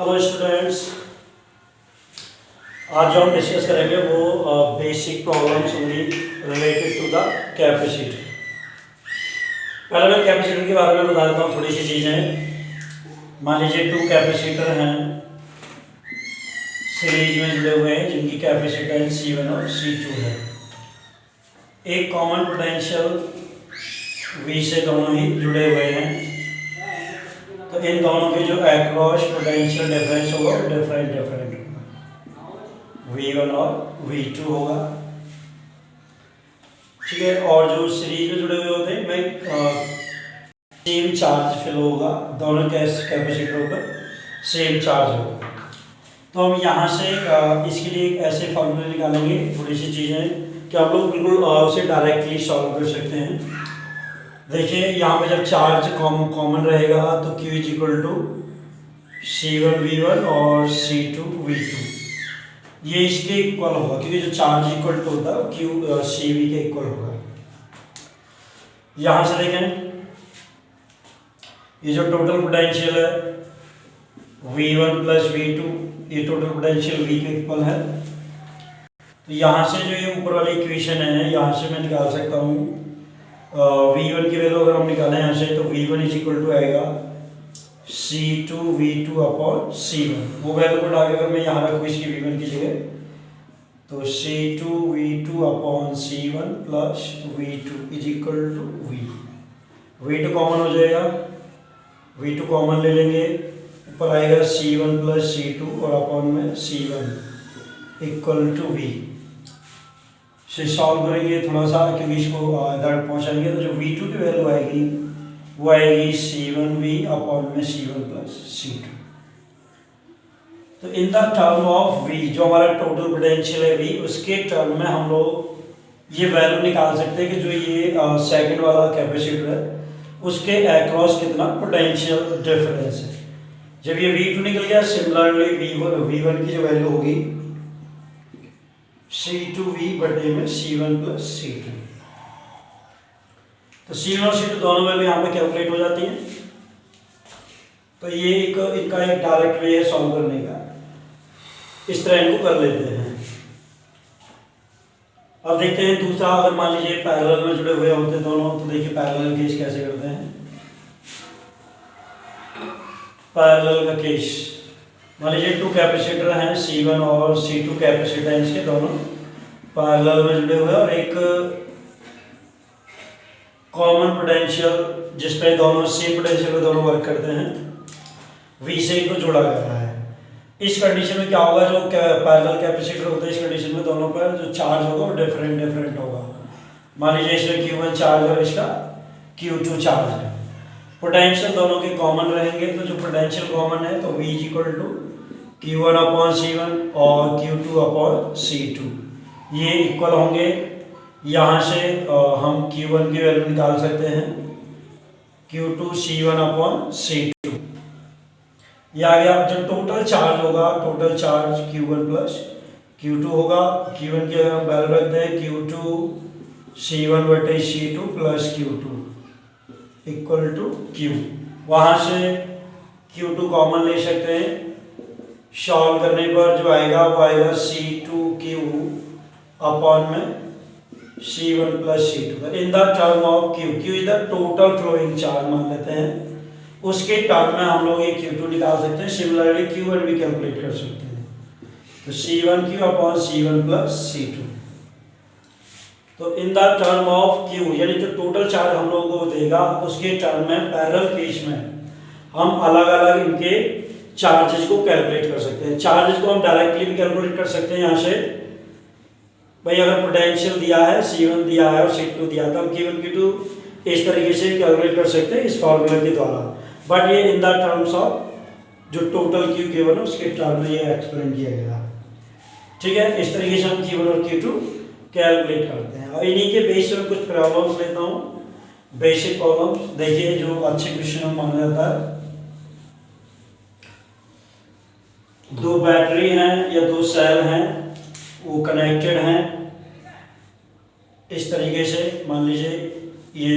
Hello students, आज जो हम डिस्कस करेंगे वो बेसिक प्रॉब्लम्स होंगी रिलेटेड टू द कैपेसिटर। पहले मैं कैपेसिटर के बारे में बता देता हूँ थोड़ी सी चीज़ें। मान लीजिए 2 कैपेसिटर हैं सीरीज में जुड़े हुए हैं जिनकी कैपेसिटेंस C1 और C2 है। एक कॉमन पोटेंशियल V से दोनों ही जुड़े हुए हैं, तो इन दोनों के जो अक्रॉस पोटेंशियल डिफरेंस होगा वो डिफरेंट होगा, V1 और V2 होगा। ठीक है, और जो सीरीज में जुड़े हुए होते हैं में सेम चार्ज फ्लो होगा, दोनों कैपेसिटरों पर सेम चार्ज होगा। तो हम यहाँ से इसके लिए एक ऐसे फॉर्मूले निकालेंगे, थोड़ी सी चीज़ें कि आप लोग बिल्कुल उसे डायरेक्टली सॉल्व कर सकते हैं। देखिए यहाँ पे जब चार्ज कॉमन रहेगा तो Q is equal to C1V1 और C2V2, ये इसके इक्वल होगा क्योंकि जो चार्ज इक्वल टू होता है Q CV के इक्वल होगा। यहाँ से देखें ये जो टोटल पोटेंशियल है V1 प्लस V2, ये टोटल पोटेंशियल V के इक्वल है। तो यहाँ से जो ये ऊपर वाली इक्वेशन है यहाँ से मैं निकाल सकता हूँ V1 की वैल्यू अगर हम निकालें यहाँ से तो V1 इज इक्वल टू आएगा C2V2 अपॉन C1। वो वैल्यू को डाल के अगर मैं यहाँ रखूँ इसकी V1 की जगह तो C2V2 upon C1 plus V2 is equal to V। V2 common हो जाएगा, V2 कॉमन ले लेंगे, ऊपर आएगा C1 प्लस C2 और अपॉन में C1 इक्वल टू V से सॉल्व करेंगे थोड़ा सा क्योंकि इसको इधर पहुँचाएंगे तो जो V2 की वैल्यू आएगी वो आएगी C1V अपॉन में C1 प्लस C2। तो इन द टर्म ऑफ V, जो हमारा टोटल पोटेंशियल है V, उसके टर्म में हम लोग ये वैल्यू निकाल सकते हैं कि जो ये सेकंड वाला कैपेसिटर है उसके अक्रॉस कितना पोटेंशियल डिफरेंस है। जब ये V2 निकल गया, सिमिलरली V1 की जो वैल्यू होगी C2V बटे में C1 प्लस C2। तो C1 और C2 दोनों वैल्यू यहाँ पे कैलकुलेट हो जाती हैं। तो ये इनका एक डायरेक्ट वे है सॉल्व करने का, इस तरह इनको कर लेते हैं। अब देखते हैं दूसरा, अगर मान लीजिए पैरेलल में जुड़े हुए होते दोनों, तो देखिए पैरेलल केस कैसे करते हैं। पैरेलल का केस मान लीजिए 2 कैपेसिटर हैं C1 और C2 कैपेसिटेंस के दोनों पैरेलल में जुड़े हुए और एक कॉमन पोटेंशियल जिस पे दोनों सेम पोटेंशियल पे दोनों वर्क करते हैं V से इनको जोड़ा गया है। इस कंडीशन में क्या होगा, जो पैरेलल कैपेसिटर होते हैं इस कंडीशन में दोनों पर जो चार्ज होगा वो डिफरेंट होगा। मान लीजिए इसमें Q1 चार्ज और इसका Q2 चार्ज है। पोटेंशियल दोनों के कॉमन रहेंगे, तो जो पोटेंशियल कॉमन है तो V is equal to Q1 upon C1 और Q2 अपॉन C2, ये इक्वल होंगे। यहाँ से हम Q1 की वैल्यू निकाल सकते हैं Q2 C1 अपॉन C2, ये आ गया। जो टोटल चार्ज होगा, total charge Q1 plus Q2 होगा। Q1 की अगर हम वैल्यू रखते हैं Q2 C1 बटे C2 plus Q2 equal to Q, वहाँ से Q2 कॉमन ले सकते हैं। सॉल्व करने पर जो आएगा वो आएगा C2Q अपॉन में C1 plus C2 in the term of Q is the total flowing charge मान लेते हैं, उसके टर्म में हम लोग ये Q2 निकाल सकते हैं। सिमिलरली Q1 भी कैलकुलेट कर सकते हैं, तो C1Q upon C1 plus C2। तो इन द टर्म ऑफ Q यानी जो टोटल चार्ज हम लोगों को देगा उसके टर्म में पैरेलल केस में हम अलग अलग इनके चार्जेस को कैलकुलेट कर सकते हैं। चार्जेस को हम डायरेक्टली भी कैलकुलेट कर सकते हैं। यहाँ से भाई अगर पोटेंशियल दिया है C1 दिया है और C2 दिया है तो हम Q1 Q2 इस तरीके से कैलकुलेट कर सकते हैं इस फॉर्मूले के द्वारा। बट ये इन द टर्म्स ऑफ जो टोटल Q गिवन है उसके टर्म में ये एक्सप्लेन किया गया। ठीक है, इस तरीके से हम Q1 और Q2 कैलकुलेट करते हैं। और इन्हीं के बेस में कुछ प्रॉब्लम्स लेता हूँ, बेसिक प्रॉब्लम्स। देखिए जो अच्छे क्वेश्चन में माना जाता है, 2 बैटरी हैं या 2 सेल हैं, वो कनेक्टेड हैं इस तरीके से। मान लीजिए ये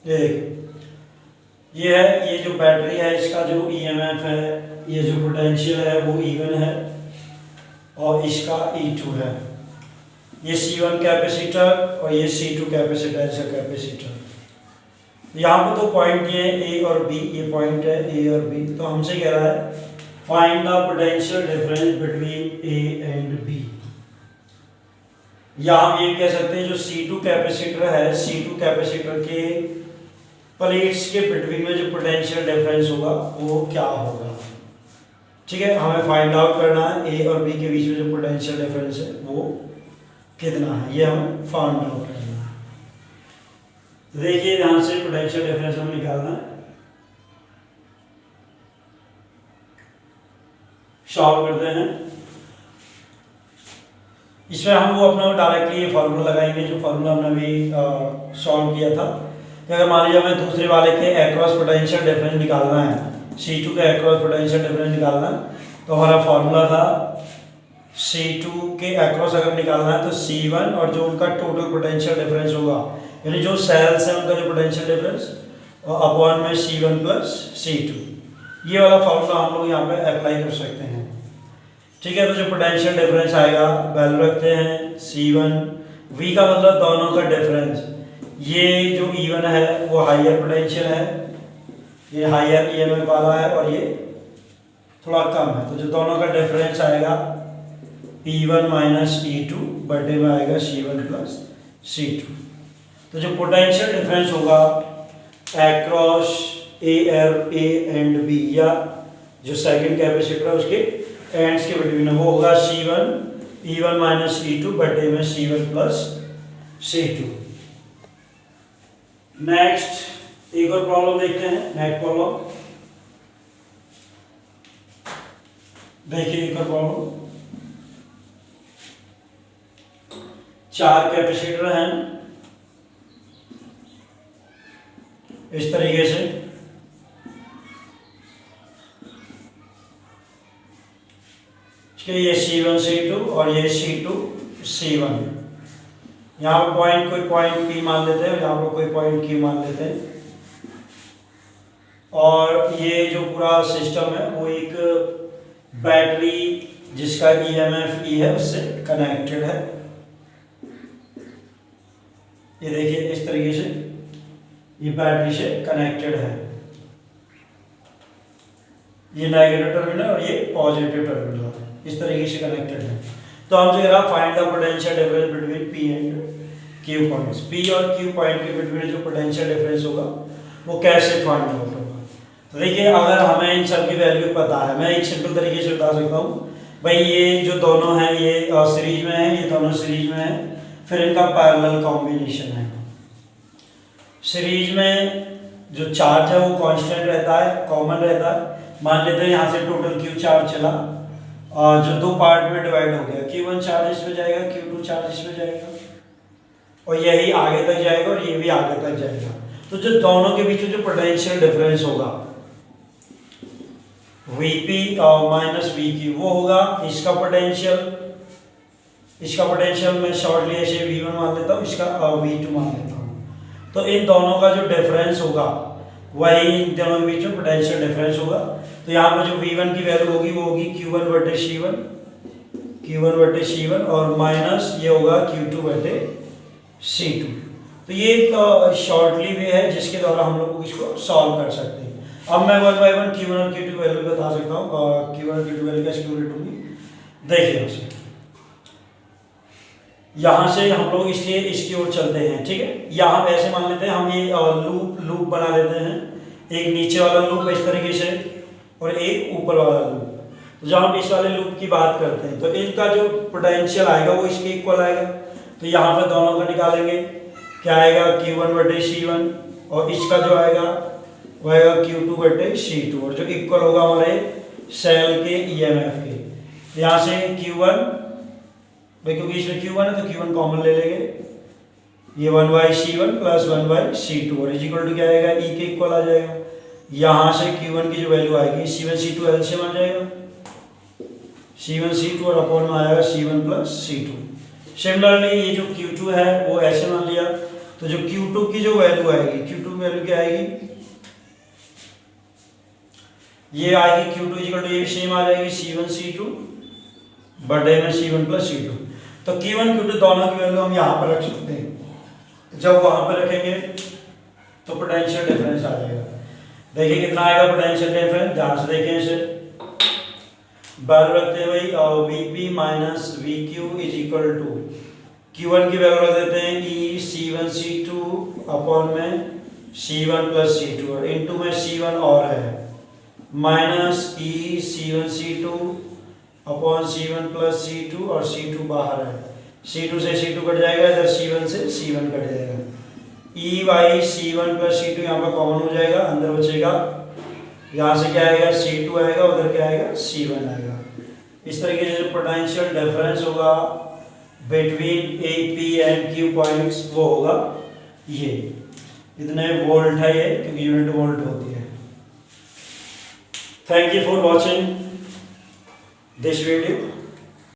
ये देखिए, ये है, ये जो बैटरी है इसका जो ईएमएफ है, ये जो पोटेंशियल है वो E1 है और इसका E2 है। ये C1 कैपेसिटर और ये C2 कैपेसिटर, ऐसा कैपेसिटर। यहाँ पे तो पॉइंट दिए A और B, ये पॉइंट है A और B। तो हमसे कह रहा है find the potential difference between A and B। या हम ये कह सकते हैं जो C2 कैपेसिटर है, C2 कैपेसिटर के प्लेट्स के बिटवीन में जो पोटेंशियल डिफरेंस होगा वो क्या होगा। ठीक है, हमें फाइंड आउट करना है A और B के बीच में जो पोटेंशियल डिफरेंस है वो कितना है, ये हमें फाइंड आउट करना है। तो देखिए ध्यान से पोटेंशियल डिफरेंस हमें निकालना है। सॉल्व करते हैं। इसमें हम वो अपना डायरेक्टली ये फार्मूला लगाएंगे जो फार्मूला हमने अभी सॉल्व किया था कि अगर मान लीजिए हमें दूसरे वाले के अक्रॉस पोटेंशियल डिफरेंस निकालना है, C2 के अक्रॉस पोटेंशियल डिफरेंस निकालना है, तो हमारा फार्मूला था C2 के अक्रॉस अगर निकालना है तो C1 और जो उनका टोटल पोटेंशियल डिफरेंस होगा, यानी जो सेल्स हैं उनका जो पोटेंशियल डिफरेंस अपॉन में C1 प्लस C2, ये वाला फार्मूला हम लोग यहाँ पे अप्लाई कर सकते हैं। ठीक है, तो जो पोटेंशियल डिफरेंस आएगा वैल्यू रखते हैं C1, V का मतलब दोनों का डिफरेंस। ये जो E1 है वो हायर पोटेंशियल है, ये हायर ईएमएफ वाला है और ये थोड़ा कम है, तो जो दोनों का डिफरेंस आएगा P1 माइनस E2 बटे में आएगा C1 प्लस C2। तो जो पोटेंशियल डिफरेंस होगा अक्रॉस A एंड B, या जो सेकंड कैपेसिटर है उसके एंड्स के बिटवीन वो होगा C1 P1 माइनस E2 बटे में C1 प्लस C2। नेक्स्ट एक और प्रॉब्लम देखते हैं। नेक्स्ट प्रॉब्लम देखिए, एक और प्रॉब्लम। 4 कैपेसिटर हैं इस तरीके से, ये C1 C2 और ये C2 C1। यहाँ पर पॉइंट कोई पॉइंट P मान लेते हैं और यहाँ पर कोई पॉइंट Q मान लेते हैं। और ये जो पूरा सिस्टम है वो एक बैटरी जिसका EMF E है उससे कनेक्टेड है। ये देखिए इस तरीके से ये बैटरी से कनेक्टेड है, ये नेगेटिव टर्मिनल और ये पॉजिटिव टर्मिनल इस तरीके से कनेक्टेड है। तो हम जो है find the potential difference between P and Q points. P और Q पॉइंट के बिटवीन जो पोटेंशियल डिफरेंस होगा वो कैसे फाइंड आउट होगा। तो देखिए, अगर हमें इन सब की वैल्यू पता है, मैं एक सिंपल तरीके से बता सकता हूँ भाई, ये जो दोनों हैं ये सीरीज में है, ये दोनों सीरीज में है, फिर इनका पैरेलल कॉम्बिनेशन है। सीरीज में जो चार्ज है वो कांस्टेंट रहता है, कॉमन रहता है। मान लेते हैं यहाँ से टोटल Q चार्ज चला और जो दो पार्ट में डिवाइड हो गया, Q1 चार्ज इसमें जाएगा, Q2 चार्ज इसमें जाएगा और यही आगे तक जाएगा और ये भी आगे तक जाएगा। तो जो दोनों के बीच में जो पोटेंशियल डिफरेंस होगा Vp माइनस Vq वो होगा इसका पोटेंशियल मैं शॉर्टली ऐसे V1 मान लेता हूँ, इसका V2 मान लेता हूँ। तो इन दोनों का जो डिफरेंस होगा वही इन दोनों के बीच में पोटेंशियल डिफरेंस होगा। तो यहाँ पर जो V1 की वैल्यू होगी वो होगी Q1 बटे C1 और माइनस ये होगा Q2 बटे C2। तो ये एक शॉर्टली वे है जिसके द्वारा हम लोग इसको सॉल्व कर सकते हैं। अब मैं 1 बाय 1 Q1 और Q2 वैल्यू बता सकता हूँ, Q1 और Q2 वैल्यू कैसे कैलकुलेट होगी। देखिए यहाँ से हम लोग इसकी ओर चलते हैं। ठीक है, या हम ऐसे मान लेते हैं, हम ये लूप बना लेते हैं, एक नीचे वाला लूप इस तरीके से और एक ऊपर वाला लूप। तो जब हम इस वाले लूप की बात करते हैं तो इनका जो पोटेंशियल आएगा वो इसके इक्वल आएगा। तो यहाँ पर दोनों का निकालेंगे, क्या आएगा Q1 बटे C1 और इसका जो आएगा वो आएगा Q2 बटे C2 और जो इक्वल होगा हमारे सेल के EMF के। यहाँ से Q1 भाई क्योंकि इसमें Q1 है तो Q1 कॉमन ले लेंगे, ये 1 by C1 plus 1 by C2 और इक्वल टू क्या आएगा E के इक्वल आ जाएगा। यहाँ से Q1 की जो वैल्यू आएगी C1 C2 एलसीएम आ जाएगा, C1 C2 और अपॉन में आएगा C1 प्लस C2। सिमिलरली ये जो Q2 है वो ऐसे मान लिया, तो जो Q2 की जो वैल्यू आएगी, Q2 की वैल्यू क्या आएगी, ये आएगी Q2 इक्वल टू, ये भी सेम आ जाएगी C1 C2 बटे में C1 प्लस C2। तो Q1 Q2 दोनों की वैल्यू हम यहाँ पर रख सकते हैं। जब वहां पर रखेंगे तो पोटेंशियल डिफरेंस आ जाएगा। देखिए कितना आएगा पोटेंशियल डिफरेंस, ध्यान से देखें इसे, वैल्यू रखते हैं भाई Vp minus VQ is equal to Q1 की वैल्यू रख देते हैं E C1 C2 अपॉन में C1 प्लस C2 और इनटू में C1 और है minus E C1 C2 upon C1 plus C2 और C2 बाहर है, C2 से C2 कट जाएगा, इधर C1 से C1 कट जाएगा, E by C1 plus C2 यहाँ पर कॉमन हो जाएगा, अंदर बचेगा, यहाँ से क्या आएगा C2 आएगा, उधर क्या आएगा C1 आएगा। इस तरीके से जो पोटेंशियल डिफरेंस होगा between A P and Q points वो होगा ये, इतने वोल्ट है ये, क्योंकि यूनिट वोल्ट होती है। Thank you for watching this video.